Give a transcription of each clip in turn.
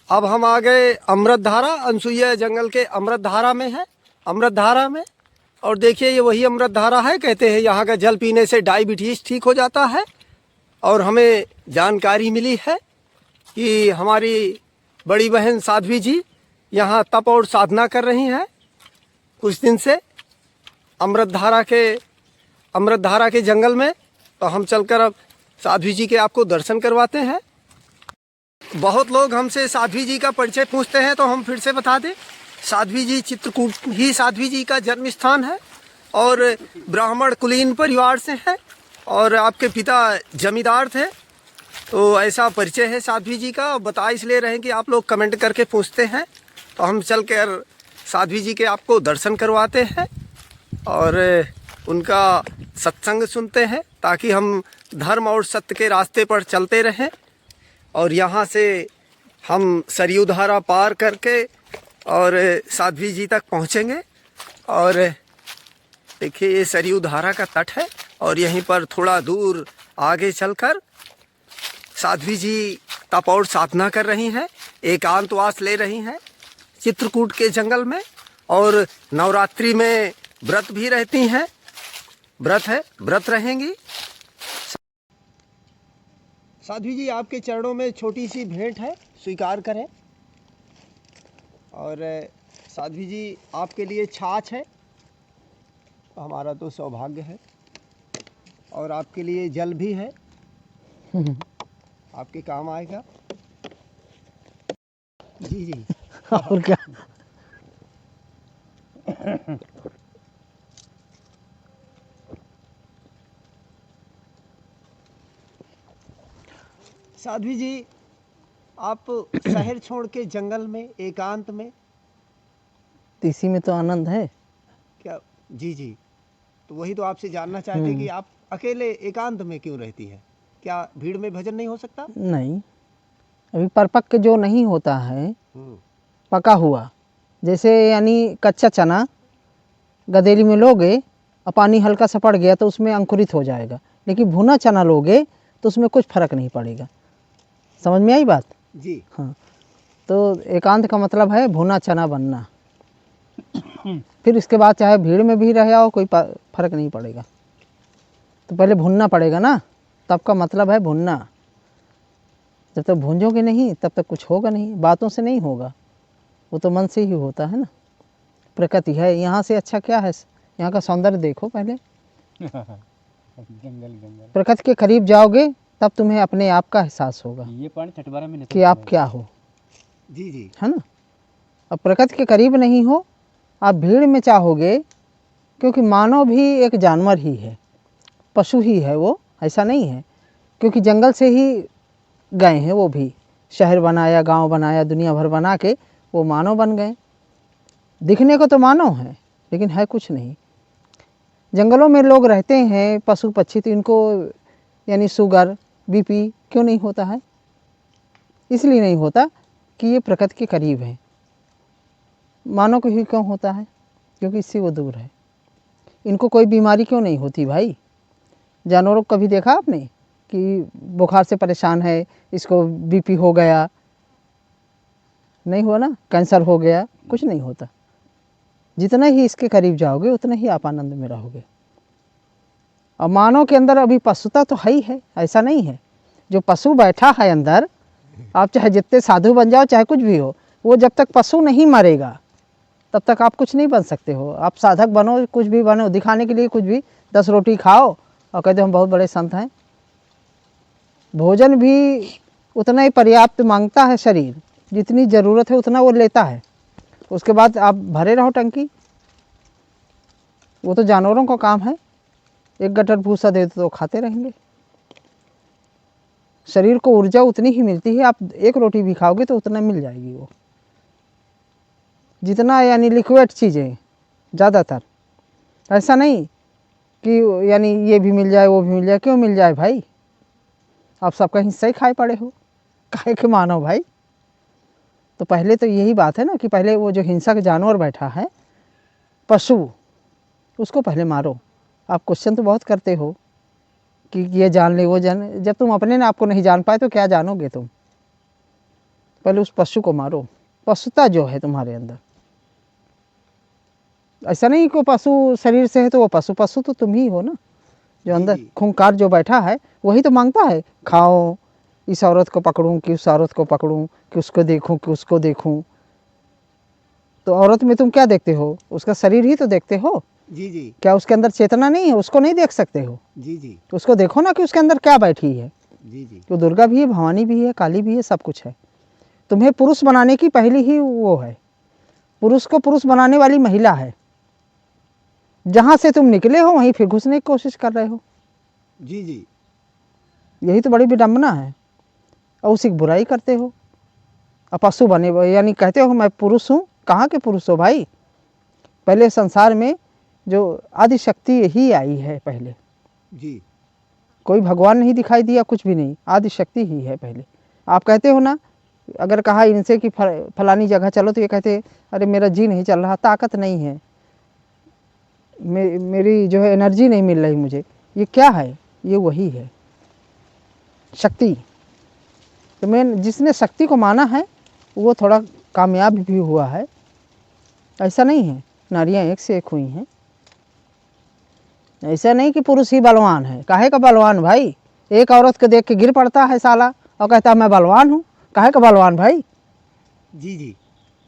अब हम आ गए अमृत धारा, अनसुईया जंगल के अमृत धारा में है, अमृत धारा में। और देखिए ये वही अमृत धारा है। कहते हैं यहाँ का जल पीने से डायबिटीज़ ठीक हो जाता है। और हमें जानकारी मिली है कि हमारी बड़ी बहन साध्वी जी यहाँ तप और साधना कर रही हैं कुछ दिन से अमृत धारा के जंगल में। तो हम चलकर अब साध्वी जी के आपको दर्शन करवाते हैं। बहुत लोग हमसे साध्वी जी का परिचय पूछते हैं, तो हम फिर से बता दें, साध्वी जी चित्रकूट ही साध्वी जी का जन्म स्थान है और ब्राह्मण कुलीन परिवार से हैं और आपके पिता जमींदार थे। तो ऐसा परिचय है साध्वी जी का। बता इसलिए रहे हैं कि आप लोग कमेंट करके पूछते हैं, तो हम चल कर साध्वी जी के आपको दर्शन करवाते हैं और उनका सत्संग सुनते हैं, ताकि हम धर्म और सत्य के रास्ते पर चलते रहें। और यहाँ से हम सरयू धारा पार करके और साध्वी जी तक पहुँचेंगे। और देखिए ये सरयू धारा का तट है और यहीं पर थोड़ा दूर आगे चलकर साध्वी जी तप और साधना कर रही हैं, एकांतवास ले रही हैं चित्रकूट के जंगल में। और नवरात्रि में व्रत भी रहती हैं, व्रत रहेंगी। साध्वी जी आपके चरणों में छोटी सी भेंट है, स्वीकार करें। और साध्वी जी आपके लिए छाछ है, हमारा तो सौभाग्य है। और आपके लिए जल भी है, आपके काम आएगा। जी जी और क्या। साध्वी जी आप शहर छोड़ के जंगल में एकांत में इसी में तो आनंद है। क्या? जी जी, तो वही तो आपसे जानना चाहते हैं कि आप अकेले एकांत में क्यों रहती हैं? क्या भीड़ में भजन नहीं हो सकता? नहीं, अभी परिपक्व जो नहीं होता है, पका हुआ, जैसे यानी कच्चा चना गदेली में लोगे और पानी हल्का सा पड़ गया तो उसमें अंकुरित हो जाएगा, लेकिन भुना चना लोगे तो उसमें कुछ फर्क नहीं पड़ेगा। समझ में आई बात? जी हाँ, तो एकांत का मतलब है भुना चना बनना। फिर इसके बाद चाहे भीड़ में भी रहे आओ, कोई फर्क नहीं पड़ेगा। तो पहले भुनना पड़ेगा ना, तब का मतलब है भुनना। जब तक भूंजोगे नहीं तब तक कुछ होगा नहीं, बातों से नहीं होगा, वो तो मन से ही होता है ना। प्रकृति है, यहाँ से अच्छा क्या है? यहाँ का सौंदर्य देखो पहले। जंगल प्रकृति के करीब जाओगे तब तुम्हें अपने आप का एहसास होगा ये पानी छठवारा में कि आप क्या हो। जी जी है ना। अब प्रकृति के करीब नहीं हो, आप भीड़ में चाहोगे, क्योंकि मानव भी एक जानवर ही है, पशु ही है वो, ऐसा नहीं है। क्योंकि जंगल से ही गए हैं, वो भी शहर बनाया, गांव बनाया, दुनिया भर बना के वो मानव बन गए। दिखने को तो मानव है लेकिन है कुछ नहीं। जंगलों में लोग रहते हैं, पशु पक्षी, तो इनको यानी शुगर बीपी क्यों नहीं होता है? इसलिए नहीं होता कि ये प्रकृति के करीब है। मानव को ही क्यों होता है? क्योंकि इससे वो दूर है। इनको कोई बीमारी क्यों नहीं होती भाई? जानवरों को कभी देखा आपने कि बुखार से परेशान है, इसको बीपी हो गया? नहीं हुआ ना। कैंसर हो गया? कुछ नहीं होता। जितना ही इसके करीब जाओगे उतना ही आप आनंद में रहोगे। और मानव के अंदर अभी पशुता तो है ही है, ऐसा नहीं है। जो पशु बैठा है अंदर, आप चाहे जितने साधु बन जाओ, चाहे कुछ भी हो, वो जब तक पशु नहीं मरेगा तब तक आप कुछ नहीं बन सकते हो। आप साधक बनो, कुछ भी बनो, दिखाने के लिए कुछ भी, 10 रोटी खाओ और कहते हम बहुत बड़े संत हैं। भोजन भी उतना ही पर्याप्त मांगता है शरीर, जितनी ज़रूरत है उतना वो लेता है। उसके बाद आप भरे रहो टंकी। वो तो जानवरों का काम है, एक गटर भूसा दे दो तो खाते रहेंगे। शरीर को ऊर्जा उतनी ही मिलती है, आप एक रोटी भी खाओगे तो उतना मिल जाएगी वो, जितना यानी लिक्विड चीज़ें ज़्यादातर। ऐसा नहीं कि यानी ये भी मिल जाए वो भी मिल जाए। क्यों मिल जाए भाई? आप सबका हिस्सा ही खाए पड़े हो, काहे के मानो भाई। तो पहले तो यही बात है ना कि पहले वो जो हिंसक जानवर बैठा है, पशु, उसको पहले मारो। आप क्वेश्चन तो बहुत करते हो कि ये जान ले वो जान, जब तुम अपने ने आपको नहीं जान पाए तो क्या जानोगे तुम? पहले उस पशु को मारो। पशुता जो है तुम्हारे अंदर, ऐसा नहीं कि पशु शरीर से है तो वो पशु, पशु तो तुम ही हो ना। जो अंदर खूंखार जो बैठा है वही तो मांगता है, खाओ, इस औरत को पकड़ूं कि उस औरत को पकड़ूं, कि उसको देखूं कि उसको देखूं। तो औरत में तुम क्या देखते हो? उसका शरीर ही तो देखते हो। जी जी क्या उसके अंदर चेतना नहीं है? उसको नहीं देख सकते हो? जी जी तो उसको देखो ना कि उसके अंदर क्या बैठी है। जी जी तो दुर्गा भी है, भवानी भी है, काली भी है, सब कुछ है। तुम्हें पुरुष बनाने की पहली ही वो है, पुरुष को पुरुष बनाने वाली महिला है। जहां से तुम निकले हो वहीं फिर घुसने की कोशिश कर रहे हो। जी जी यही तो बड़ी विडम्बना है। और उसी की बुराई करते हो, और पशु बने हुए, यानी कहते हो मैं पुरुष हूँ। कहाँ के पुरुष हो भाई? पहले संसार में जो आदि शक्ति ही आई है पहले, जी कोई भगवान नहीं दिखाई दिया, कुछ भी नहीं, आदि शक्ति ही है पहले। आप कहते हो ना, अगर कहा इनसे कि फलानी जगह चलो तो ये कहते अरे मेरा जी नहीं चल रहा, ताकत नहीं है, मेरी जो है एनर्जी नहीं मिल रही मुझे। ये क्या है? ये वही है शक्ति। तो मैं, जिसने शक्ति को माना है वो थोड़ा कामयाब भी हुआ है। ऐसा नहीं है नारियां एक से एक हुई हैं। ऐसा नहीं कि पुरुष ही बलवान है। काहे का बलवान भाई? एक औरत को देख के गिर पड़ता है साला और कहता है मैं बलवान हूँ। काहे का बलवान भाई? जी जी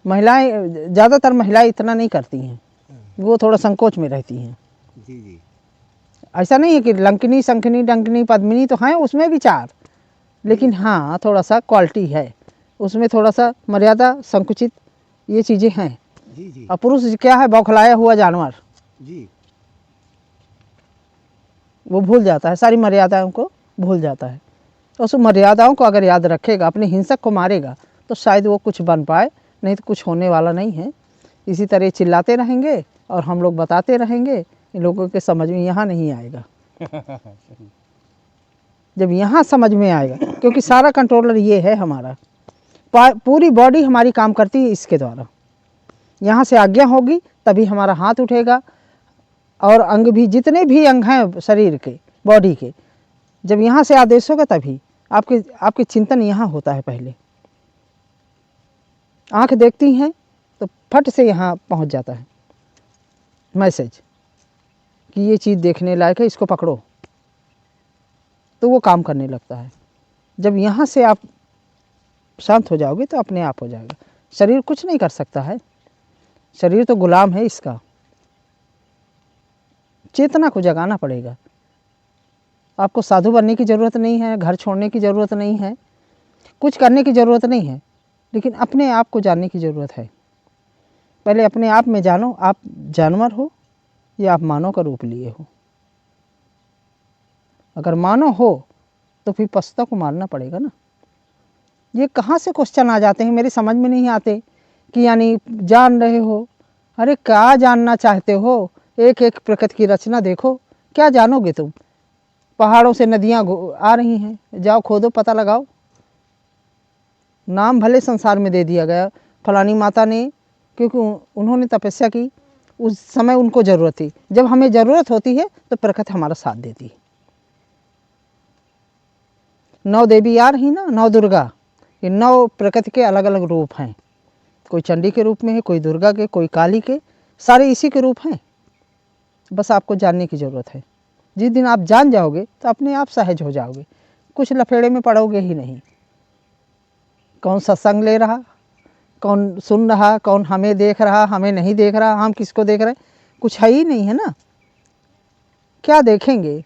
महिलाएं, ज़्यादातर महिलाएं इतना नहीं करती हैं, वो थोड़ा संकोच में रहती हैं। जी जी ऐसा नहीं है कि लंकिनी शंखनी डंकिनी पद्मिनी तो हैं उसमें भी चार, लेकिन हाँ थोड़ा सा क्वालिटी है उसमें, थोड़ा सा मर्यादा संकुचित, ये चीज़ें हैं। जी जी और पुरुष क्या है? बौखलाया हुआ जानवर। जी वो भूल जाता है, सारी मर्यादाओं को भूल जाता है। तो उस मर्यादाओं को अगर याद रखेगा, अपने हिंसक को मारेगा, तो शायद वो कुछ बन पाए, नहीं तो कुछ होने वाला नहीं है। इसी तरह चिल्लाते रहेंगे और हम लोग बताते रहेंगे, इन लोगों के समझ में यहाँ नहीं आएगा। जब यहाँ समझ में आएगा, क्योंकि सारा कंट्रोलर ये है हमारा, पूरी बॉडी हमारी काम करती है इसके द्वारा। यहाँ से आज्ञा होगी तभी हमारा हाथ उठेगा, और अंग भी, जितने भी अंग हैं शरीर के, बॉडी के, जब यहाँ से आदेश होगा तभी आपके आपके चिंतन यहाँ होता है। पहले आंख देखती हैं तो फट से यहाँ पहुँच जाता है मैसेज कि ये चीज़ देखने लायक है, इसको पकड़ो, तो वो काम करने लगता है। जब यहाँ से आप शांत हो जाओगे तो अपने आप हो जाएगा। शरीर कुछ नहीं कर सकता है, शरीर तो गुलाम है इसका। चेतना को जगाना पड़ेगा। आपको साधु बनने की ज़रूरत नहीं है, घर छोड़ने की ज़रूरत नहीं है, कुछ करने की ज़रूरत नहीं है, लेकिन अपने आप को जानने की ज़रूरत है। पहले अपने आप में जानो, आप जानवर हो या आप मानव का रूप लिए हो। अगर मानव हो तो फिर पशुता को मारना पड़ेगा ना। ये कहाँ से क्वेश्चन आ जाते हैं, मेरी समझ में नहीं आते कि यानी जान रहे हो। अरे क्या जानना चाहते हो? एक एक प्रकृति की रचना देखो, क्या जानोगे तुम? पहाड़ों से नदियाँ आ रही हैं, जाओ खोदो, पता लगाओ। नाम भले संसार में दे दिया गया, फलानी माता ने, क्योंकि उन्होंने तपस्या की, उस समय उनको ज़रूरत थी। जब हमें ज़रूरत होती है तो प्रकृति हमारा साथ देती है। 9 देवी आ रही ना, 9 दुर्गा, ये 9 प्रकृति के अलग अलग रूप हैं। कोई चंडी के रूप में है, कोई दुर्गा के, कोई काली के, सारे इसी के रूप हैं। बस आपको जानने की ज़रूरत है। जिस दिन आप जान जाओगे तो अपने आप सहज हो जाओगे, कुछ लफेड़े में पड़ोगे ही नहीं। कौन सत्संग ले रहा, कौन सुन रहा, कौन हमें देख रहा, हमें नहीं देख रहा, हम किसको देख रहे हैं, कुछ है ही नहीं है ना। क्या देखेंगे?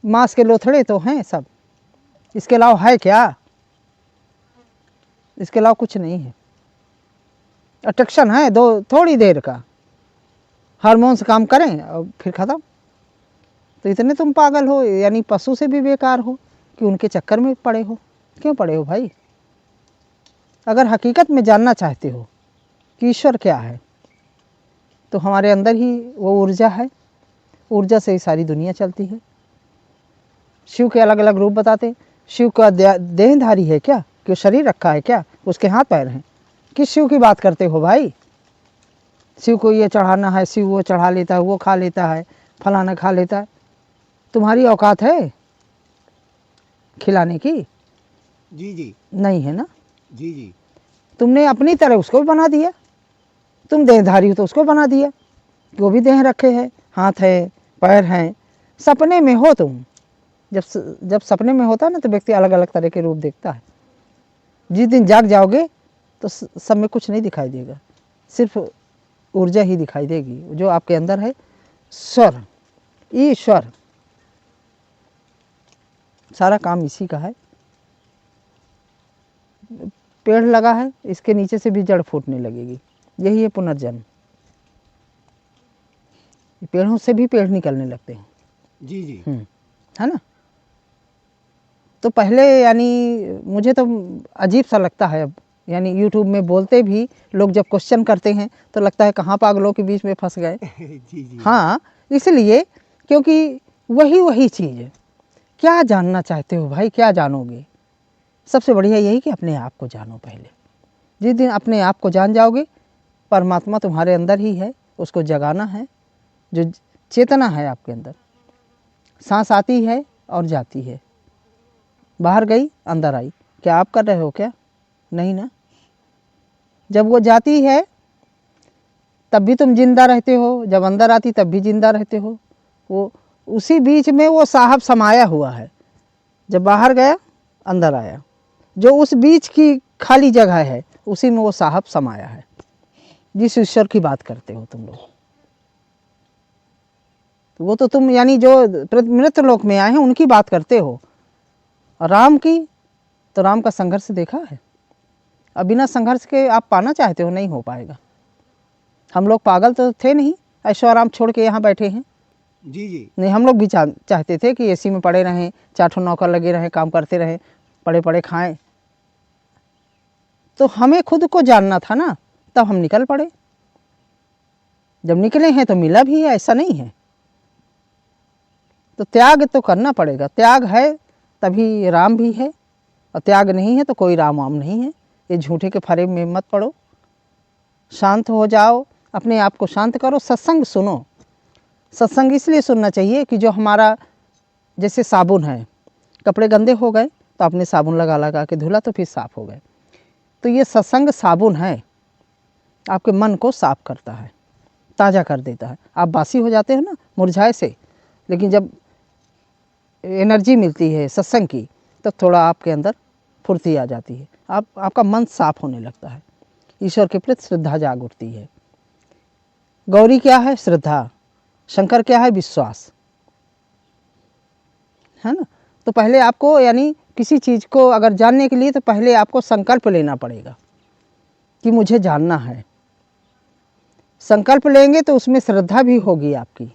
मांस के लोथड़े तो हैं सब, इसके अलावा है क्या? इसके अलावा कुछ नहीं है। अट्रैक्शन है दो थोड़ी देर का, हार्मोन्स काम करें और फिर ख़त्म। तो इतने तुम पागल हो, यानी पशु से भी बेकार हो कि उनके चक्कर में पड़े हो। क्यों पड़े हो भाई? अगर हकीकत में जानना चाहते हो कि ईश्वर क्या है, तो हमारे अंदर ही वो ऊर्जा है, ऊर्जा से ही सारी दुनिया चलती है। शिव के अलग अलग रूप बताते। शिव का देहधारी है क्या? कि शरीर रखा है क्या? उसके हाथ पैर हैं? किस शिव की बात करते हो भाई? शिव को ये चढ़ाना है, शिव वो चढ़ा लेता है, वो खा लेता है, फलाना खा लेता है। तुम्हारी औकात है खिलाने की? जी जी नहीं है ना। जी जी तुमने अपनी तरह उसको बना दिया। तुम देहधारी हो तो उसको बना दिया, वो भी देह रखे है, हाथ है, पैर हैं। सपने में हो तुम, जब सपने में होता है ना तो व्यक्ति अलग अलग तरह के रूप देखता है। जिस दिन जाग जाओगे तो सब में कुछ नहीं दिखाई देगा, सिर्फ ऊर्जा ही दिखाई देगी जो आपके अंदर है। स्वर, ईश्वर, सारा काम इसी का है। पेड़ लगा है, इसके नीचे से भी जड़ फूटने लगेगी, यही है पुनर्जन्म। पेड़ों से भी पेड़ निकलने लगते हैं। जी जी। है ना। तो पहले यानी मुझे तो अजीब सा लगता है अब, यानी यूट्यूब में बोलते भी लोग जब क्वेश्चन करते हैं तो लगता है कहाँ पागलों के बीच में फंस गए। जी जी। हाँ, इसलिए क्योंकि वही चीज़ है। क्या जानना चाहते हो भाई, क्या जानोगे? सबसे बढ़िया यही कि अपने आप को जानो पहले। जिस दिन अपने आप को जान जाओगे, परमात्मा तुम्हारे अंदर ही है, उसको जगाना है। जो चेतना है आपके अंदर, सांस आती है और जाती है, बाहर गई अंदर आई, क्या आप कर रहे हो? क्या नहीं ना। जब वो जाती है तब भी तुम जिंदा रहते हो, जब अंदर आती तब भी जिंदा रहते हो। वो उसी बीच में वो साहब समाया हुआ है। जब बाहर गया अंदर आया, जो उस बीच की खाली जगह है उसी में वो साहब समाया है, जिस ईश्वर की बात करते हो तुम लोग। वो तो तुम यानी जो मृत्यु लोक में आए हैं उनकी बात करते हो। और राम की, तो राम का संघर्ष देखा है। अब बिना संघर्ष के आप पाना चाहते हो, नहीं हो पाएगा। हम लोग पागल तो थे नहीं, ऐशो आराम छोड़ के यहाँ बैठे हैं। जी जी। नहीं, हम लोग भी चाहते थे कि एसी में पड़े रहें, 4 नौकर लगे रहें, काम करते रहें, पड़े पड़े खाएं। तो हमें खुद को जानना था ना, तब हम निकल पड़े। जब निकले हैं तो मिला भी है, ऐसा नहीं है। तो त्याग तो करना पड़ेगा। त्याग है तभी राम भी है, और त्याग नहीं है तो कोई राम वाम नहीं है। ये झूठे के फरेब में मत पड़ो, शांत हो जाओ, अपने आप को शांत करो। सत्संग सुनो। सत्संग इसलिए सुनना चाहिए कि जो हमारा, जैसे साबुन है, कपड़े गंदे हो गए तो आपने साबुन लगा लगा के धुला तो फिर साफ़ हो गए। तो ये सत्संग साबुन है, आपके मन को साफ करता है, ताज़ा कर देता है। आप बासी हो जाते हैं ना मुरझाए से, लेकिन जब एनर्जी मिलती है सत्संग की तो थोड़ा आपके अंदर फुर्ती आ जाती है, आपका मन साफ होने लगता है, ईश्वर के प्रति श्रद्धा जाग उठती है। गौरी क्या है? श्रद्धा। शंकर क्या है? विश्वास, है ना। तो पहले आपको यानी किसी चीज़ को अगर जानने के लिए तो पहले आपको संकल्प लेना पड़ेगा कि मुझे जानना है। संकल्प लेंगे तो उसमें श्रद्धा भी होगी आपकी,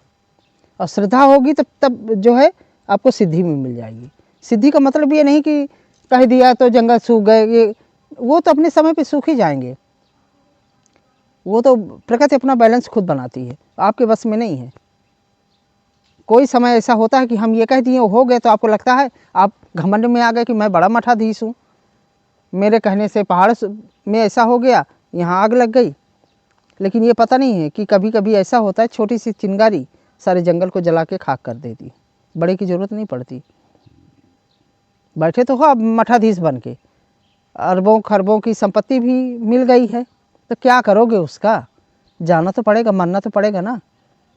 और श्रद्धा होगी तब जो है आपको सिद्धि में मिल जाएगी। सिद्धि का मतलब ये नहीं कि कह दिया तो जंगल सूख गए, ये वो तो अपने समय पे सूख ही जाएंगे। वो तो प्रकृति अपना बैलेंस खुद बनाती है, आपके बस में नहीं है। कोई समय ऐसा होता है कि हम ये कह दिए हो गए तो आपको लगता है, आप घमंड में आ गए कि मैं बड़ा मठाधीश हूँ, मेरे कहने से पहाड़ में ऐसा हो गया, यहाँ आग लग गई। लेकिन ये पता नहीं है कि कभी कभी ऐसा होता है छोटी सी चिंगारी सारे जंगल को जला के खाक कर देती, बड़े की ज़रूरत नहीं पड़ती। बैठे तो हो आप मठाधीश बन के, अरबों खरबों की संपत्ति भी मिल गई है, तो क्या करोगे उसका? जाना तो पड़ेगा, मानना तो पड़ेगा ना।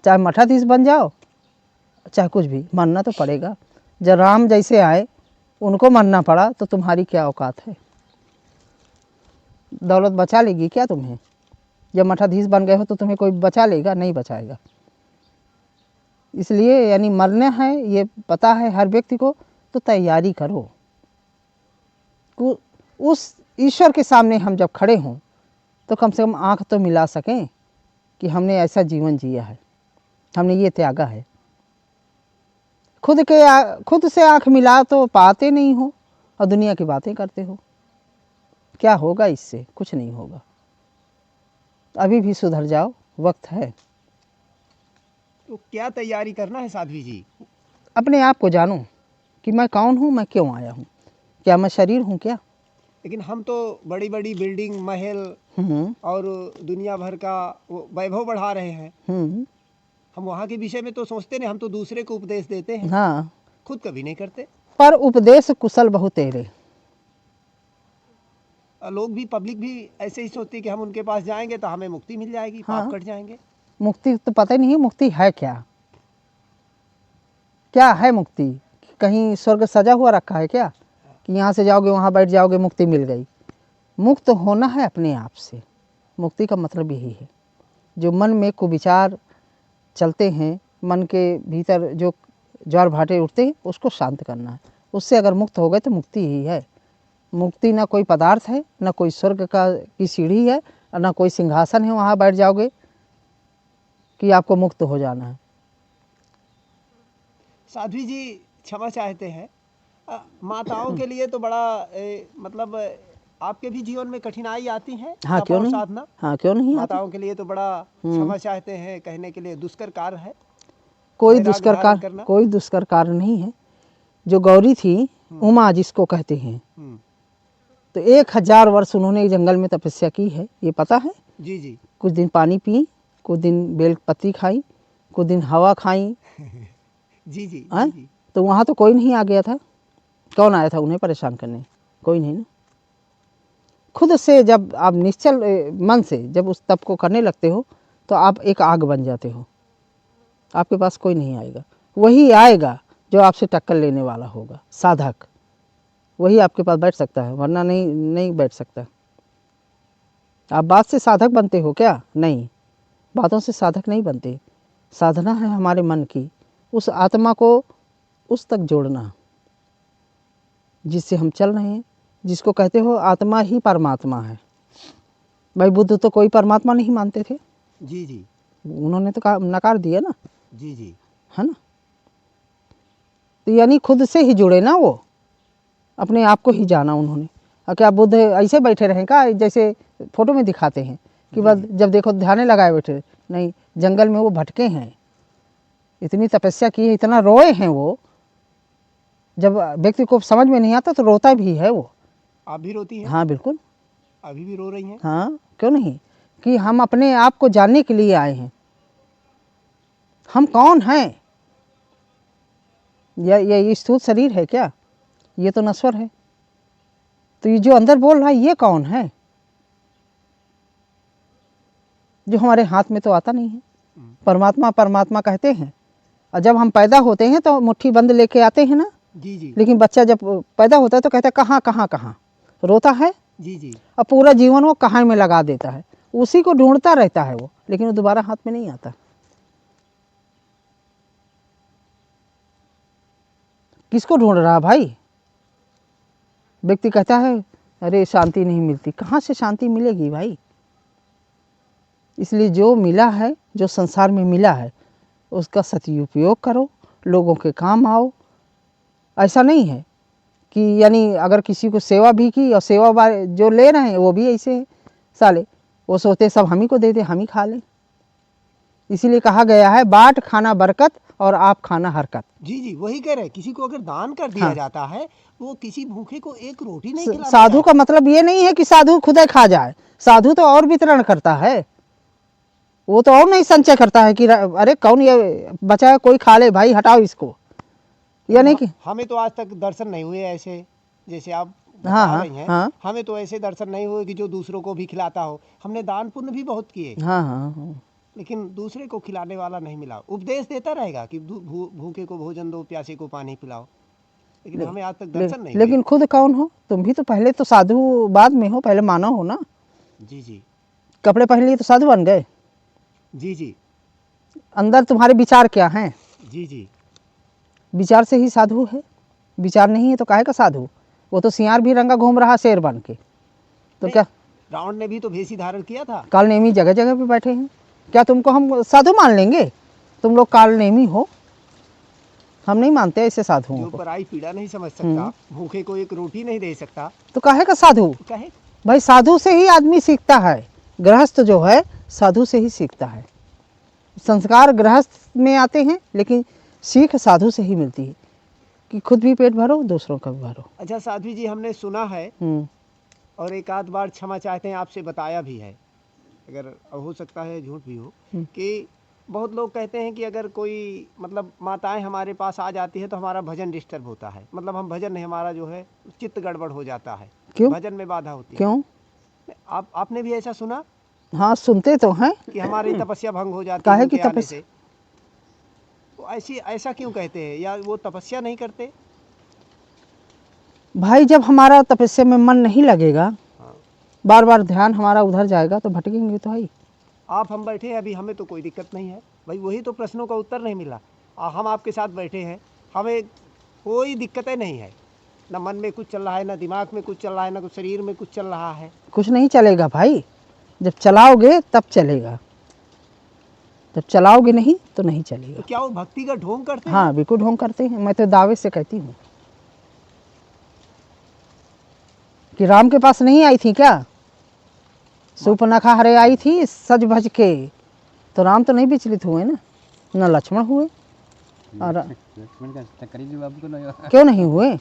चाहे मठाधीश बन जाओ चाहे कुछ भी, मानना तो पड़ेगा। जब राम जैसे आए उनको मानना पड़ा तो तुम्हारी क्या औकात है? दौलत बचा लेगी क्या तुम्हें? जब मठाधीश बन गए हो तो तुम्हें कोई बचा लेगा? नहीं बचाएगा। इसलिए यानी मरना है ये पता है हर व्यक्ति को, तो तैयारी करो। उस ईश्वर के सामने हम जब खड़े हों तो कम से कम आँख तो मिला सकें कि हमने ऐसा जीवन जिया है, हमने ये त्यागा है। खुद से आँख मिला तो पाते नहीं हो और दुनिया की बातें करते हो, क्या होगा इससे? कुछ नहीं होगा। अभी भी सुधर जाओ, वक्त है। तो क्या तैयारी करना है साध्वी जी? अपने आप को जानो कि मैं कौन हूँ, मैं क्यों आया हूँ, क्या मैं शरीर हूँ क्या? लेकिन हम तो बड़ी बड़ी बिल्डिंग, महल और दुनिया भर का वो वैभव बढ़ा रहे हैं। हम वहाँ के विषय में तो सोचते नहीं, हम तो दूसरे को उपदेश देते हैं। हाँ, खुद कभी नहीं करते। पर उपदेश कुशल बहु तेरे। लोग भी, पब्लिक भी ऐसे ही सोचती है कि हम उनके पास जाएंगे तो हमें मुक्ति मिल जाएगी, पाप हाँ। कट जाएंगे। मुक्ति तो पता ही नहीं है मुक्ति है क्या, क्या है मुक्ति? कहीं स्वर्ग सजा हुआ रखा है क्या कि यहाँ से जाओगे वहाँ बैठ जाओगे मुक्ति मिल गई? मुक्त होना है अपने आप से। मुक्ति का मतलब यही है, जो मन में कुविचार चलते हैं, मन के भीतर जो ज्वार भाटे उठते हैं उसको शांत करना है। उससे अगर मुक्त हो गए तो मुक्ति ही है। मुक्ति ना कोई पदार्थ है, ना कोई स्वर्ग की सीढ़ी है, ना कोई सिंहासन है वहाँ बैठ जाओगे कि आपको मुक्त हो जाना है। साध्वी जी क्षमा चाहते हैं, माताओं के लिए तो बड़ा मतलब आपके भी जीवन में कठिनाई आती है हाँ तप क्यों और नहीं, साधना? हाँ क्यों नहीं आती। माताओं के लिए तो बड़ा क्षमा चाहते हैं, कहने के लिए दुष्कर कार्य है कोई वैराग्य दुष्कर धारण कार्य, करना। कोई दुष्कर कार्य नहीं है। जो गौरी थी, उमा जिसको कहते हैं, हम्म, तो 1000 वर्ष उन्होंने जंगल में तपस्या की है, ये पता है। जी जी कुछ दिन पानी पी, कुछ दिन बेल पत्ती खाई, कुछ दिन हवा खाई, जी जी हैं? जी जी। तो वहाँ तो कोई नहीं आ गया था। कौन आया था उन्हें परेशान करने? कोई नहीं ना। खुद से जब आप निश्चल मन से जब उस तप को करने लगते हो तो आप एक आग बन जाते हो। आपके पास कोई नहीं आएगा, वही आएगा जो आपसे टक्कर लेने वाला होगा, साधक। वही आपके पास बैठ सकता है, वरना नहीं बैठ सकता। आप बात से साधक बनते हो क्या? नहीं, बातों से साधक नहीं बनते। साधना है हमारे मन की, उस आत्मा को उस तक जोड़ना जिससे हम चल रहे हैं, जिसको कहते हो आत्मा ही परमात्मा है। भाई बुद्ध तो कोई परमात्मा नहीं मानते थे, जी जी उन्होंने तो नकार दिया ना, जी जी। है ना। तो यानी खुद से ही जुड़े ना, वो अपने आप को ही जाना उन्होंने। और क्या बुद्ध ऐसे बैठे रहे का जैसे फोटो में दिखाते हैं कि बस जब देखो ध्यान लगाए बैठे? नहीं, जंगल में वो भटके हैं, इतनी तपस्या की है, इतना रोए हैं वो। जब व्यक्ति को समझ में नहीं आता तो रोता भी है वो। आप भी रोती हैं? हाँ बिल्कुल, अभी भी रो रही हैं? हाँ क्यों नहीं, कि हम अपने आप को जानने के लिए आए हैं। हम कौन हैं? ये स्थूल शरीर है क्या? ये तो नश्वर है। तो ये जो अंदर बोल रहा है ये कौन है? जो हमारे हाथ में तो आता नहीं है। परमात्मा परमात्मा कहते हैं, और जब हम पैदा होते हैं तो मुट्ठी बंद लेके आते हैं ना। जी जी लेकिन बच्चा जब पैदा होता है तो कहता है कहाँ कहाँ कहाँ, रोता है जी जी। और पूरा जीवन वो कहाँ में लगा देता है, उसी को ढूंढता रहता है वो, लेकिन वो दोबारा हाथ में नहीं आता। किसको ढूंढ रहा भाई? व्यक्ति कहता है अरे शांति नहीं मिलती, कहाँ से शांति मिलेगी भाई? इसलिए जो मिला है, जो संसार में मिला है, उसका सदुपयोग करो, लोगों के काम आओ। ऐसा नहीं है कि यानी अगर किसी को सेवा भी की और सेवा जो ले रहे हैं वो भी ऐसे हैं साले, वो सोचते सब हम ही को दे दे, हम ही खा लें। इसीलिए कहा गया है बाट खाना बरकत और आप खाना हरकत। जी जी, वही कह रहे हैं, किसी को अगर दान कर दिया हाँ। जाता है वो किसी भूखे को एक रोटी नहीं खिलाना साधु का चाहता। मतलब ये नहीं है कि साधु खुद ही खा जाए। साधु तो और वितरण करता है, वो तो और नहीं संचय करता है कि अरे कौन ये बचा है, कोई खा ले भाई, हटाओ इसको। या नहीं कि हमें तो आज तक दर्शन नहीं हुए ऐसे जैसे आप हाँ बता हाँ रही हैं। हाँ हमें तो ऐसे दर्शन नहीं हुए कि जो दूसरों को भी खिलाता हो। हमने दान पुण्य भी बहुत किए, हाँ हाँ हाँ। लेकिन दूसरे को खिलाने वाला नहीं मिला। उपदेश देता रहेगा कि भूखे को भोजन दो, प्यासे को पानी पिलाओ, लेकिन हमें आज तक दर्शन नहीं हुए। लेकिन खुद कौन हो तुम? भी तो पहले तो साधु बाद में हो, पहले मानव हो ना। जी जी कपड़े पहन लिए तो साधु बन गए? जी जी अंदर तुम्हारे विचार क्या हैं? जी जी। विचार से ही साधु है, विचार नहीं है तो काहे का साधु? वो तो सियार भी रंगा घूम रहा शेर बन के, तो नहीं, क्या? रावण ने भी तो भेषी धारण किया था। काल नेमी जगह जगह पे बैठे हैं, क्या तुमको हम साधु मान लेंगे? तुम लोग काल नेमी हो, हम नहीं मानते ऐसे साधुओं जो को। पराई पीड़ा नहीं समझ सकता, भूखे को एक रोटी नहीं दे सकता, तो काहे का साधु? कहे भाई साधु से ही आदमी सीखता है, गृहस्थ जो है साधु से ही सीखता है। संस्कार गृहस्थ में आते हैं, लेकिन सीख साधु से ही मिलती है कि खुद भी पेट भरो, दूसरों का भी भरो। अच्छा साध्वी जी, हमने सुना है और एक आध बार क्षमा चाहते हैं आपसे बताया भी है, अगर हो सकता है झूठ भी हो, कि बहुत लोग कहते हैं कि अगर कोई मतलब माताएं हमारे पास आ जाती है तो हमारा भजन डिस्टर्ब होता है, मतलब हम भजन नहीं, हमारा जो है चित्त गड़बड़ हो जाता है। क्यों? भजन में बाधा होती है। क्यों? आपने भी ऐसा सुना हाँ, सुनते तो हैं। कि हमारी तपस्या भंग हो जाती काहे है की उनके आने तपस्या? से? तो ऐसा क्यों कहते हैं, या वो तपस्या नहीं करते? भाई जब हमारा तपस्या में मन नहीं लगेगा, हाँ। बार बार ध्यान हमारा उधर जाएगा तो भटकेंगे तो है। हम बैठे हैं अभी, हमें तो कोई दिक्कत नहीं है भाई, वही तो प्रश्नों का उत्तर नहीं मिला। हम आपके साथ बैठे हैं, हमें कोई दिक्कतें नहीं है, ना मन में कुछ चल रहा है, ना दिमाग में कुछ चल रहा है, ना कुछ शरीर में कुछ चल रहा है। कुछ नहीं चलेगा भाई, जब चलाओगे तब चलेगा, जब चलाओगे नहीं तो नहीं तो चलेगा। क्या वो भक्ति का ढोंग करते हैं? हाँ बिल्कुल ढोंग करते हैं, मैं तो दावे से कहती हूँ कि राम के पास नहीं आई थी क्या? सुपनखा हरे आई थी सज भज के, तो राम तो नहीं विचलित हुए ना, न लक्ष्मण हुए। और लक्ष्मण का टक्कर ही बाबू को नहीं क्यों नहीं हुए?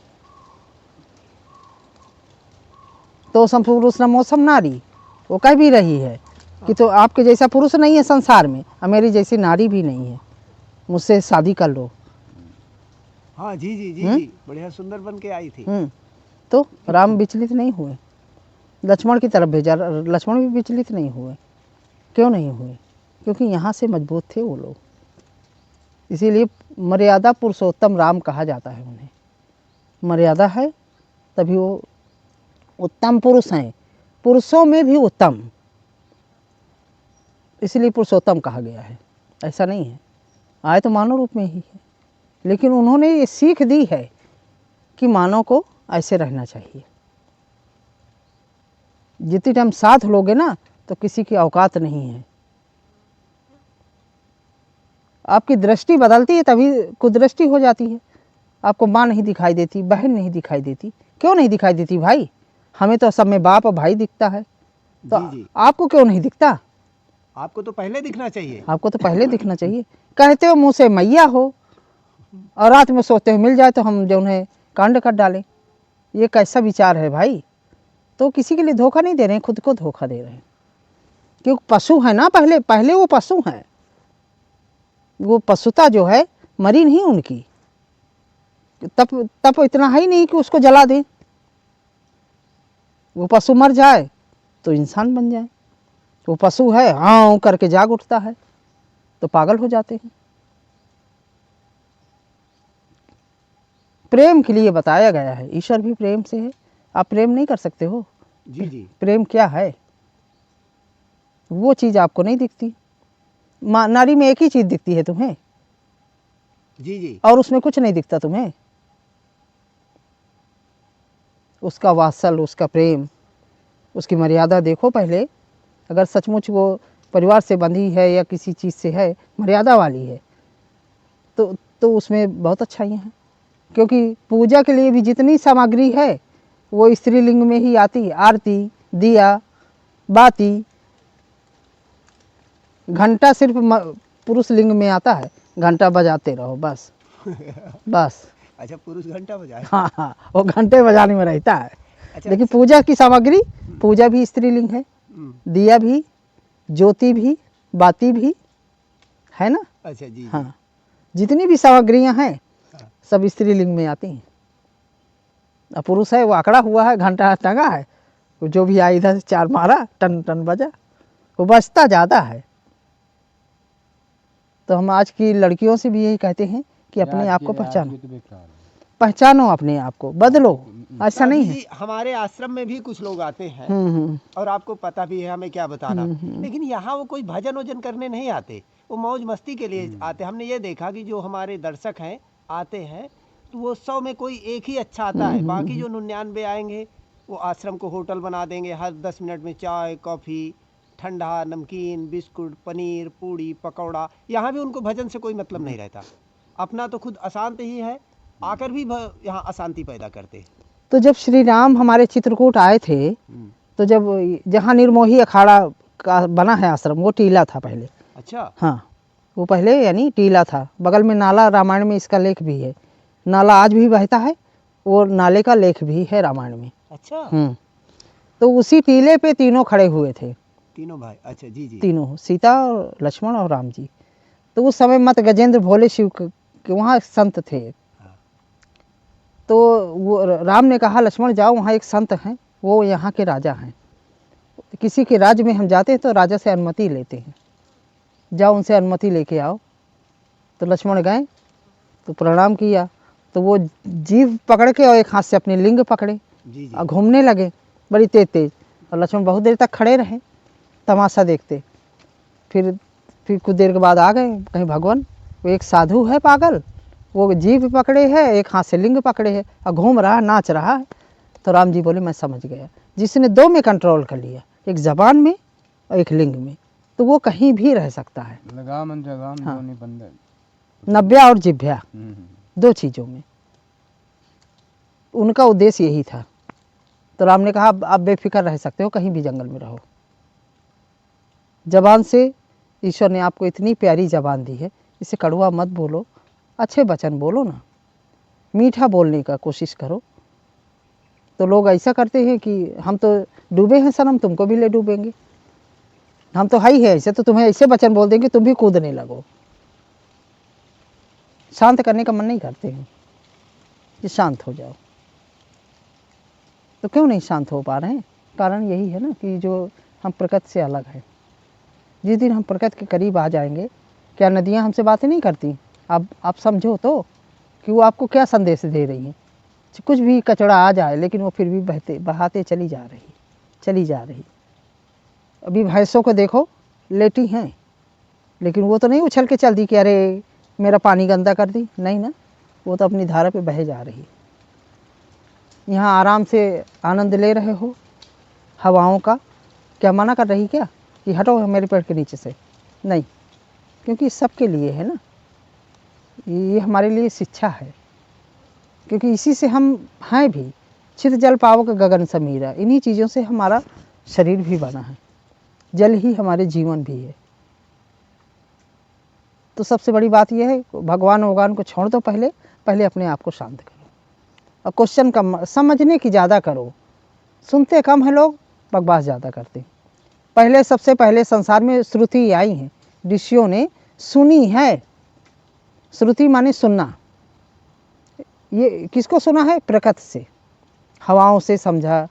तो सम पुरुष न मौसम नारी, वो कह भी रही है कि तो आपके जैसा पुरुष नहीं है संसार में, और मेरी जैसी नारी भी नहीं है, मुझसे शादी कर लो। हाँ जी जी जी जी, बढ़िया सुंदर बन के आई थी। तो राम विचलित नहीं हुए, लक्ष्मण की तरफ भेजा, लक्ष्मण भी विचलित नहीं हुए। क्यों नहीं हुए? क्योंकि यहाँ से मजबूत थे वो लोग, इसीलिए मर्यादा पुरुषोत्तम राम कहा जाता है उन्हें। मर्यादा है तभी वो उत्तम पुरुष हैं, पुरुषों में भी उत्तम, इसलिए पुरुषोत्तम कहा गया है। ऐसा नहीं है, आए तो मानव रूप में ही है, लेकिन उन्होंने ये सीख दी है कि मानव को ऐसे रहना चाहिए। जितनी टाइम साथ लोगे ना तो किसी की औकात नहीं है। आपकी दृष्टि बदलती है तभी कुदृष्टि हो जाती है। आपको माँ नहीं दिखाई देती, बहन नहीं दिखाई देती, क्यों नहीं दिखाई देती भाई? हमें तो सब में बाप और भाई दिखता है, तो जी जी, आपको क्यों नहीं दिखता? आपको तो पहले दिखना चाहिए। आपको तो पहले दिखना चाहिए। कहते हो मुँह से मैया हो और रात में सोते हो मिल जाए तो हम जो उन्हें कांड कर डालें, ये कैसा विचार है भाई? तो किसी के लिए धोखा नहीं दे रहे हैं, खुद को धोखा दे रहे हैं। क्योंकि पशु है ना, पहले वो पशु हैं, वो पशुता जो है मरी नहीं उनकी, तब इतना है ही नहीं कि उसको जला दें। वो पशु मर जाए तो इंसान बन जाए, वो पशु है हाँ करके जाग उठता है तो पागल हो जाते हैं। प्रेम के लिए बताया गया है, ईश्वर भी प्रेम से है। आप प्रेम नहीं कर सकते हो? जी जी, प्रेम क्या है वो चीज़ आपको नहीं दिखती। नारी में एक ही चीज़ दिखती है तुम्हें, जी जी, और उसमें कुछ नहीं दिखता तुम्हें। उसका वात्सल, उसका प्रेम, उसकी मर्यादा देखो पहले। अगर सचमुच वो परिवार से बंधी है या किसी चीज़ से है, मर्यादा वाली है, तो उसमें बहुत अच्छाइयाँ हैं। क्योंकि पूजा के लिए भी जितनी सामग्री है वो स्त्रीलिंग में ही आती है। आरती, दिया, बाती, घंटा सिर्फ पुरुष लिंग में आता है, घंटा बजाते रहो बस बस। अच्छा, पुरुष घंटा बजाए। हाँ हाँ, वो घंटे बजाने में रहता है। अच्छा, लेकिन पूजा की सामग्री, पूजा भी स्त्रीलिंग है, दिया भी, ज्योति भी, बाती भी है ना। अच्छा जी जी, हाँ, जितनी भी सामग्रियाँ हैं सब स्त्रीलिंग में आती हैं। अब पुरुष है वो अकड़ा हुआ है, घंटा टंगा है, वो जो भी आया इधर से चार मारा, टन टन बजा, वो बजता ज़्यादा है। तो हम आज की लड़कियों से भी यही कहते हैं कि अपने आप को पहचानो, अपने आप को बदलो। ऐसा नहीं है। जी, हमारे आश्रम में भी कुछ लोग आते हैं हम्म, और आपको पता भी है हमें क्या बताना, लेकिन यहाँ वो कोई भजन वजन करने नहीं आते, वो मौज मस्ती के लिए आते। हमने ये देखा कि जो हमारे दर्शक हैं आते हैं तो वो 100 में कोई एक ही अच्छा आता है, बाकी जो 99 आएंगे वो आश्रम को होटल बना देंगे। हर 10 मिनट में चाय, कॉफ़ी, ठंडा, नमकीन, बिस्कुट, पनीर, पूड़ी, पकौड़ा। यहाँ भी उनको भजन से कोई मतलब नहीं रहता, अपना तो खुद अशांत ही है, आकर भी यहाँ अशांति पैदा करते। तो जब श्री राम हमारे चित्रकूट आए थे, तो जब जहाँ निर्मोही अखाड़ा का बना है आश्रम, वो टीला था पहले। अच्छा, हाँ, वो पहले यानी टीला था। बगल में नाला, रामायण में इसका लेख भी है। नाला आज भी बहता है, वो नाले का लेख भी है रामायण में। अच्छा, तो उसी टीले पे तीनों खड़े हुए थे, तीनों भाई। अच्छा जी जी, तीनों, सीता और लक्ष्मण और राम जी। तो उस समय मत गजेंद्र भोले शिव के वहाँ संत थे। तो वो राम ने कहा लक्ष्मण जाओ, वहाँ एक संत हैं, वो यहाँ के राजा हैं। किसी के राज्य में हम जाते हैं तो राजा से अनुमति लेते हैं, जाओ उनसे अनुमति लेके आओ। तो लक्ष्मण गए तो प्रणाम किया, तो वो जीभ पकड़ के और एक हाथ से अपनी लिंग पकड़े और घूमने लगे बड़ी तेज तेज। और लक्ष्मण बहुत देर तक खड़े रहे तमाशा देखते। फिर कुछ देर के बाद आ गए, कहीं भगवान वो एक साधु है पागल, वो जीभ पकड़े है, एक हाथ से लिंग पकड़े है और घूम रहा नाच रहा है। तो राम जी बोले मैं समझ गया, जिसने दो में कंट्रोल कर लिया, एक जबान में और एक लिंग में, तो वो कहीं भी रह सकता है। लगाम अंतगाम हाँ। दोनों बंद। नब्या और जिभ्या दो चीज़ों में उनका उद्देश्य यही था। तो राम ने कहा आप बेफिक्र रह सकते हो, कहीं भी जंगल में रहो। जबान से ईश्वर ने आपको इतनी प्यारी जबान दी है, इसे कड़वा मत बोलो, अच्छे वचन बोलो ना, मीठा बोलने का कोशिश करो। तो लोग ऐसा करते हैं कि हम तो डूबे हैं सनम, तुमको भी ले डूबेंगे, हम तो हाई है ऐसे, तो तुम्हें ऐसे वचन बोल देंगे तुम भी कूदने लगो। शांत करने का मन नहीं करते हैं कि शांत हो जाओ। तो क्यों नहीं शांत हो पा रहे हैं? कारण यही है ना कि जो हम प्रकृति से अलग हैं। जिस दिन हम प्रकृति के करीब आ जाएंगे, क्या नदियाँ हमसे बातें नहीं करती? आप समझो तो कि वो आपको क्या संदेश दे रही हैं। कुछ भी कचरा आ जाए लेकिन वो फिर भी बहाते चली जा रही। अभी भैंसों को देखो, लेटी हैं, लेकिन वो तो नहीं उछल के चल दी कि अरे मेरा पानी गंदा कर दी, नहीं ना, वो तो अपनी धारा पे बहे जा रही। यहाँ आराम से आनंद ले रहे हो हवाओं का, क्या मना कर रही क्या कि हटो मेरे पेड़ के नीचे से? नहीं, क्योंकि सबके लिए है ना, ये हमारे लिए शिक्षा है, क्योंकि इसी से हम हैं भी। छित जल पावक गगन समीरा, इन्हीं चीज़ों से हमारा शरीर भी बना है, जल ही हमारे जीवन भी है। तो सबसे बड़ी बात यह है, भगवान को छोड़ दो, पहले अपने आप को शांत करो और क्वेश्चन कम, समझने की ज़्यादा करो। सुनते कम है लोग, बकवास ज़्यादा करते। सबसे पहले संसार में श्रुति आई है, ऋषियों ने सुनी है। श्रुति माने सुनना। ये किसको सुना है? प्रकृति से, हवाओं से समझा।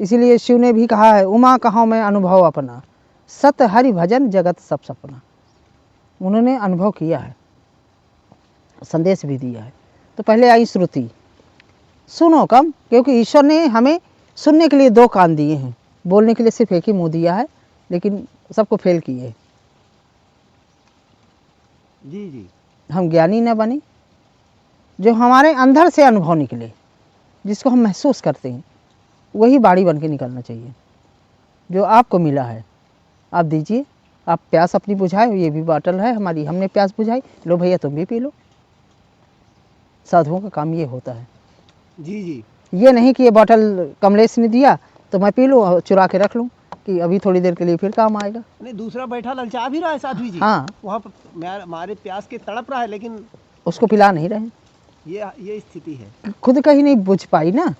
इसीलिए शिव ने भी कहा है, उमा कहाँ मैं अनुभव अपना, सत हरि भजन जगत सब सपना। उन्होंने अनुभव किया है, संदेश भी दिया है। तो पहले आई श्रुति, सुनो कम, क्योंकि ईश्वर ने हमें सुनने के लिए दो कान दिए हैं, बोलने के लिए सिर्फ एक ही मुंह दिया है, लेकिन सबको फेल किए। जी हम ज्ञानी न बने, जो हमारे अंदर से अनुभव निकले, जिसको हम महसूस करते हैं, वही बाड़ी बन के निकलना चाहिए। जो आपको मिला है आप दीजिए, आप प्यास अपनी बुझाए, ये भी बॉटल है हमारी, हमने प्यास बुझाई, लो भैया तुम भी पी लो। साधुओं का काम ये होता है। जी ये नहीं कि ये बॉटल कमलेश ने दिया तो मैं पी लूँ और चुरा के रख लूँ कि अभी थोड़ी देर के लिए फिर काम आएगा। नहीं, दूसरा बैठा ललचा भी रहा है साध्वी जी। हाँ, वहाँ पर हमारे प्यास के तड़प रहा है, लेकिन उसको पिला नहीं रहे। ये स्थिति है। खुद कहीं नहीं बुझ पाई ना।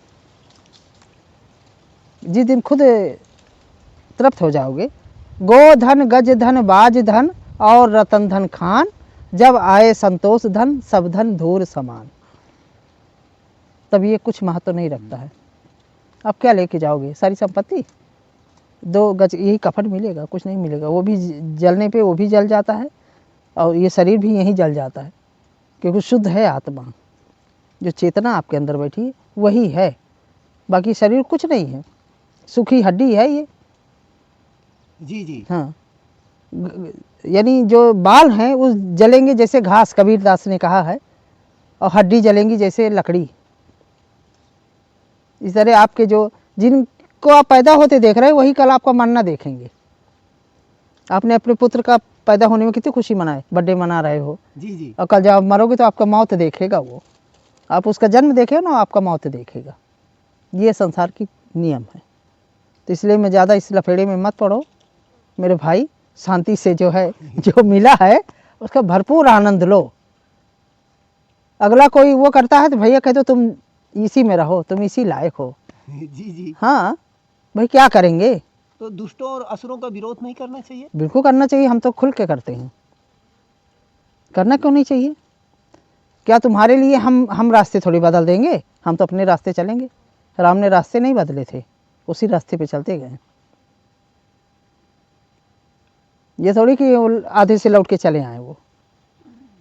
जिस दिन खुद तृप्त हो जाओगे, गो धन गज धन बाज धन और रतन धन खान, जब आए संतोष धन सब धन धूर समान, तब ये कुछ महत्व नहीं रखता है। अब क्या लेके जाओगे? सारी संपत्ति? 2 गज यही कफन मिलेगा, कुछ नहीं मिलेगा। वो भी जलने पे वो भी जल जाता है और ये शरीर भी यहीं जल जाता है, क्योंकि शुद्ध है आत्मा। जो चेतना आपके अंदर बैठी है वही है, बाकी शरीर कुछ नहीं है, सूखी हड्डी है ये। जी हाँ, यानी जो बाल हैं वो जलेंगे जैसे घास, कबीर दास ने कहा है, और हड्डी जलेंगी जैसे लकड़ी। इस तरह आपके जो जिनको आप पैदा होते देख रहे हैं, वही कल आपका मरना देखेंगे। आपने अपने पुत्र का पैदा होने में कितनी खुशी मनाए, बर्थडे मना रहे हो, जी और कल जब आप मरोगे तो आपका मौत देखेगा वो। आप उसका जन्म देखे ना, आपका मौत देखेगा। ये संसार की नियम है। तो इसलिए मैं ज़्यादा इस लफेड़े में मत पड़ो मेरे भाई, शांति से जो है जो मिला है उसका भरपूर आनंद लो। अगला कोई वो करता है तो भैया कह दो तुम इसी में रहो, तुम इसी लायक हो। जी हाँ भाई, क्या करेंगे? तो दुष्टों और असुरों का विरोध नहीं करना चाहिए? बिल्कुल करना चाहिए, हम तो खुल के करते हैं। करना क्यों नहीं चाहिए? क्या तुम्हारे लिए हम रास्ते थोड़ी बदल देंगे? हम तो अपने रास्ते चलेंगे। राम ने रास्ते नहीं बदले थे, उसी रास्ते पे चलते गए। ये थोड़ी कि वो आधे से लौट के चले आए। वो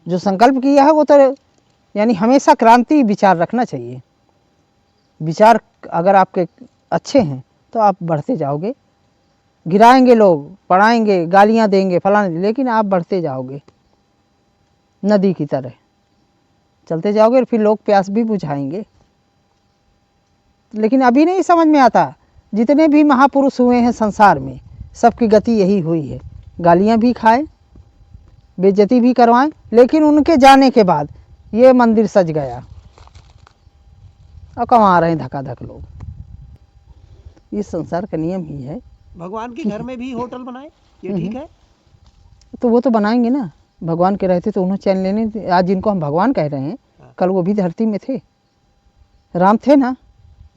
जो संकल्प किया है वो तो यानी हमेशा क्रांति विचार रखना चाहिए। विचार अगर आपके अच्छे हैं तो आप बढ़ते जाओगे। गिराएंगे लोग, पढ़ाएंगे, गालियां देंगे, फलाने, लेकिन आप बढ़ते जाओगे नदी की तरह चलते जाओगे। और फिर लोग प्यास भी बुझाएंगे। लेकिन अभी नहीं समझ में आता, जितने भी महापुरुष हुए हैं संसार में सबकी गति यही हुई है। गालियां भी खाए, बेइज्जती भी करवाएं, लेकिन उनके जाने के बाद ये मंदिर सज गया और कमा रहे हैं धकाधक लोग। इस संसार का नियम ही है। भगवान के घर में भी होटल बनाए, ये ठीक है? तो वो तो बनाएंगे ना। भगवान के रहते तो उन्हें चैन लेने। आज जिनको हम भगवान कह रहे हैं, कल वो भी धरती में थे। राम थे ना,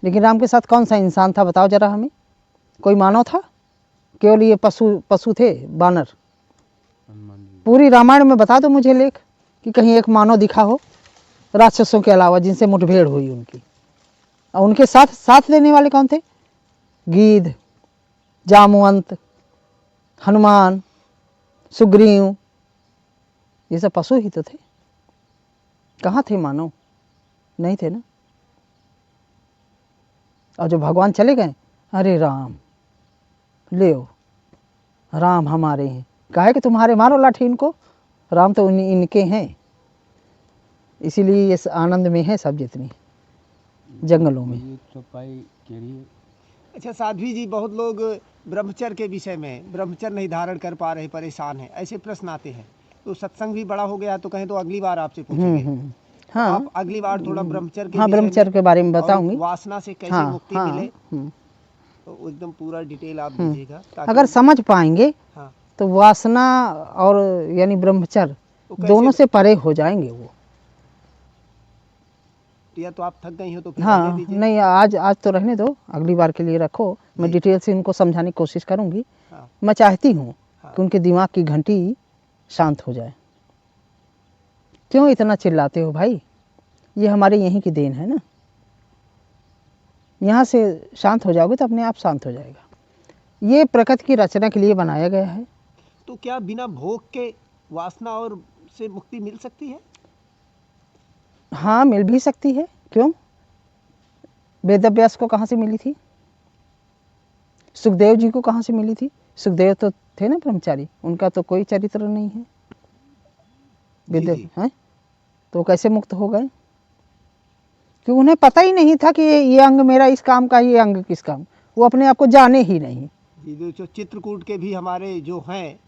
लेकिन राम के साथ कौन सा इंसान था बताओ जरा हमें? कोई मानव था? केवल ये पशु थे, बानर। पूरी रामायण में बता दो मुझे लेख कि कहीं एक मानव दिखा हो राक्षसों के अलावा जिनसे मुठभेड़ हुई उनकी। और उनके साथ देने वाले कौन थे? गीध, जामवंत, हनुमान, सुग्रीव, ये सब पशु ही तो थे। कहाँ थे मानव? नहीं थे ना। और जो भगवान चले गए, अरे राम ले राम हमारे हैं। काहे कि तुम्हारे मारो लाठी इनको, राम तो इनके हैं। इसीलिए इस आनंद में है सब जितनी जंगलों में। अच्छा साध्वी जी, बहुत लोग ब्रह्मचर्य के विषय में ब्रह्मचर्य नहीं धारण कर पा रहे, परेशान हैं, ऐसे प्रश्न आते हैं। तो सत्संग भी बड़ा हो गया तो कहें तो अगली बार आपसे पूछेंगे। हाँ, आप अगली बार थोड़ा ब्रह्मचर्य के हाँ, विषय ब्रह्मचर्य के बारे में बताऊंगी। वासना से कैसे हाँ, मुक्ति हाँ, मिले, तो एकदम पूरा डिटेल आप दीजिएगा ताकि अगर समझ पाएंगे हाँ, तो वासना और यानी ब्रह्मचर्य दोनों से परे हो जाएंगे वो। या तो आप थक गई हो तो फिर हाँ, रहने दीजिए। नहीं, आज तो रहने दो, अगली बार के लिए रखो। मैं डिटेल से उनको समझाने की कोशिश करूंगी। हाँ, मैं चाहती हूँ हाँ। कि उनके दिमाग की घंटी शांत हो जाए। क्यों इतना चिल्लाते हो भाई? ये हमारे यहीं की देन है ना। यहाँ से शांत हो जाओगे तो अपने आप शांत हो जाएगा। ये प्रकृति की रचना के लिए बनाया गया है। तो क्या बिना भोग के वासना और से मुक्ति मिल सकती है? हाँ, मिल भी सकती है। क्यों? वेदव्यास को कहाँ से मिली थी? सुखदेव जी को कहाँ से मिली थी? सुखदेव तो थे ना ब्रह्मचारी, उनका तो कोई चरित्र नहीं है। वेद हैं तो कैसे मुक्त हो गए? क्यों? उन्हें पता ही नहीं था कि ये अंग मेरा इस काम का, ये अंग किस काम। वो अपने आप को जाने ही नहीं। जो चित्रकूट के भी हमारे जो हैं,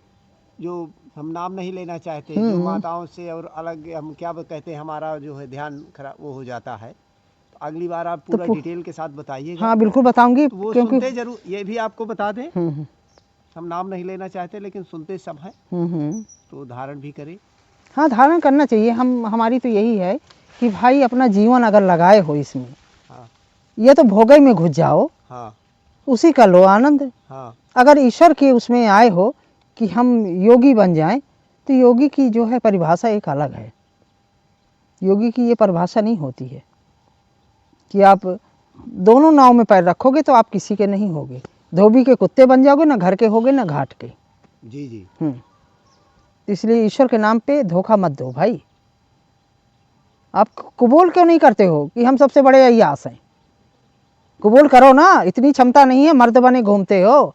जो हम नाम नहीं लेना चाहते, जो माताओं से और अलग हम क्या कहते हैं, हमारा जो है ध्यान खराब वो हो जाता है। तो अगली बार आप पूरा डिटेल के साथ बताइएगा। हाँ, बिल्कुल बताऊंगी। तो वो क्योंकि सुनते जरूर, ये भी आपको बता दें, हम नाम नहीं लेना चाहते लेकिन सुनते सब हैं, तो धारण भी करें। हाँ, धारण करना चाहिए। हमारी तो यही है कि भाई अपना जीवन अगर लगाए हो इसमें, हाँ, ये तो भोगे में घुस जाओ, हाँ, उसी का लो आनंद। हाँ, अगर ईश्वर के उसमें आए हो कि हम योगी बन जाएं, तो योगी की जो है परिभाषा एक अलग है। योगी की ये परिभाषा नहीं होती है कि आप दोनों नाव में पैर रखोगे तो आप किसी के नहीं होगे। धोबी के कुत्ते बन जाओगे, ना घर के होगे ना घाट के। जी जी। इसलिए ईश्वर के नाम पे धोखा मत दो भाई। आप कबूल क्यों नहीं करते हो कि हम सबसे बड़े अय्यास हैं? कबूल करो ना। इतनी क्षमता नहीं है, मर्द बने घूमते हो,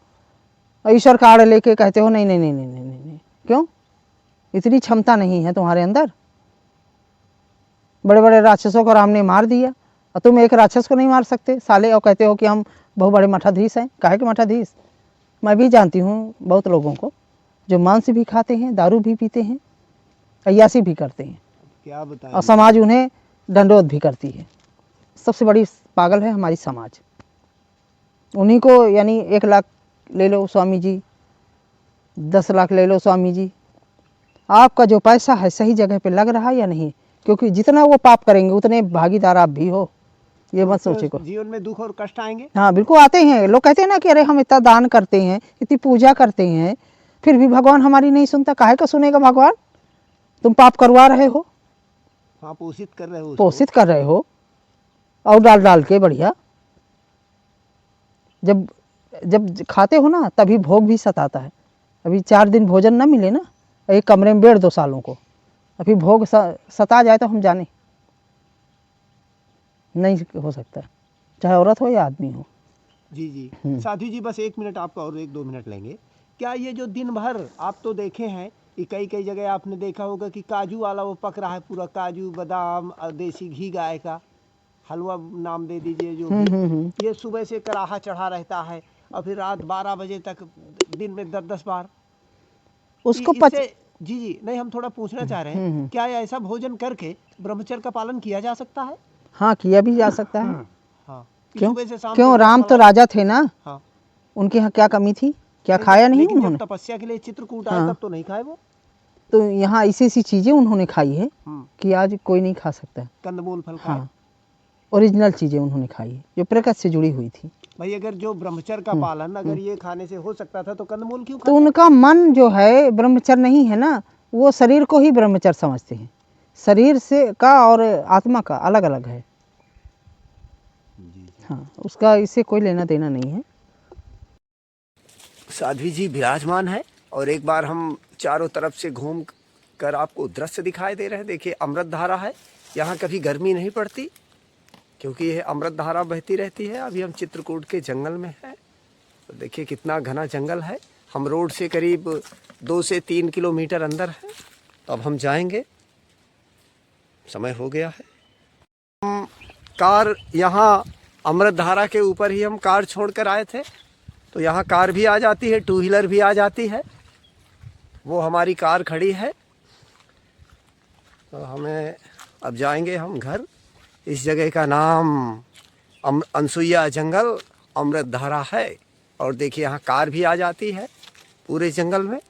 ईश्वर का आड़ लेके कहते हो नहीं नहीं नहीं नहीं नहीं नहीं, नहीं। क्यों? इतनी क्षमता नहीं है तुम्हारे अंदर? बड़े बड़े राक्षसों को राम ने मार दिया और तुम एक राक्षस को नहीं मार सकते साले, और कहते हो कि हम बहुत बड़े मठाधीश हैं। काहे के मठाधीश? मैं भी जानती हूँ बहुत लोगों को जो मांस भी खाते हैं, दारू भी पीते हैं, अय्यासी भी करते हैं, क्या बताएं, और समाज उन्हें दंडोत भी करती है। सबसे बड़ी पागल है हमारी समाज। उन्हीं को यानी 1 लाख ले लो स्वामी जी, 10 लाख ले लो स्वामी जी, आपका जो पैसा है सही जगह पे लग रहा है या नहीं? क्योंकि जितना वो पाप करेंगे उतने भागीदार आप भी हो, ये मत सोचे को। जीवन में दुख और कष्ट आएंगे। हाँ, बिल्कुल आते हैं। लोग कहते हैं ना कि अरे हम इतना दान करते हैं, इतनी पूजा करते हैं, फिर भी भगवान हमारी नहीं सुनता। काहे का सुनेगा भगवान? तुम पाप करवा रहे हो। हाँ, पोषित कर रहे हो, पोषित कर रहे हो और डाल डाल के बढ़िया। जब जब खाते हो ना तभी भोग भी सताता है। अभी 4 दिन भोजन ना मिले ना, एक कमरे में 1.5-2 सालों को, अभी भोग सता जाए तो हम जाने, नहीं हो सकता, चाहे औरत हो या आदमी हो। जी जी साधु जी, बस 1 मिनट आपका और 1-2 मिनट लेंगे। क्या ये जो दिन भर आप तो देखे हैं कि कई कई जगह आपने देखा होगा कि काजू वाला वो पक रहा है पूरा, काजू बादाम और देसी घी गाय का हलवा नाम दे दीजिए जो भी, ये सुबह से कराहा चढ़ा रहता है और फिर रात 12 बजे तक दिन में 10-10 बार उसको इससे जी जी नहीं, हम थोड़ा पूछना चाह रहे हैं क्या ऐसा भोजन करके ब्रह्मचर्य का पालन किया जा सकता है? हाँ, किया भी जा सकता है। हाँ, कि क्यों सुबह से शाम क्यों तक राम तो फलाहार- राजा थे ना, हाँ उनके यहाँ क्या कमी थी, क्या नहीं, खाया नहीं लेकिन उन्होंने? जब तपस्या के लिए चित्रकूट आए हाँ। तब तो नहीं खाए वो। तो यहाँ ऐसी ऐसी चीज़ें उन्होंने खाई है हम्म, कि आज कोई नहीं खा सकता है। कंदमूल फल खाए। हाँ, ओरिजिनल चीज़ें उन्होंने खाई है जो प्रकृति से जुड़ी हुई थी। भाई अगर जो ब्रह्मचर्य का पालन अगर ये खाने से हो सकता था तो कंदमूल क्यों तो खाए? उनका मन जो है ब्रह्मचर्य नहीं है ना, वो शरीर को ही ब्रह्मचर्य समझते हैं। शरीर से का और आत्मा का अलग अलग है। हाँ, उसका इससे कोई लेना देना नहीं है। साध्वी जी विराजमान है और एक बार हम चारों तरफ से घूम कर आपको दृश्य दिखाई दे रहे हैं। देखिए अमृत धारा है, यहाँ कभी गर्मी नहीं पड़ती क्योंकि यह अमृत धारा बहती रहती है। अभी हम चित्रकूट के जंगल में हैं, तो देखिए कितना घना जंगल है। हम रोड से करीब 2 से 3 किलोमीटर अंदर है, तो अब हम जाएंगे, समय हो गया है। हम कार यहाँ अमृत धारा के ऊपर ही हम कार छोड़ कर आए थे, तो यहाँ कार भी आ जाती है, 2 व्हीलर भी आ जाती है। वो हमारी कार खड़ी है, तो हमें अब जाएंगे हम घर। इस जगह का नाम अनसुईया जंगल अमृत धारा है। और देखिए यहाँ कार भी आ जाती है पूरे जंगल में।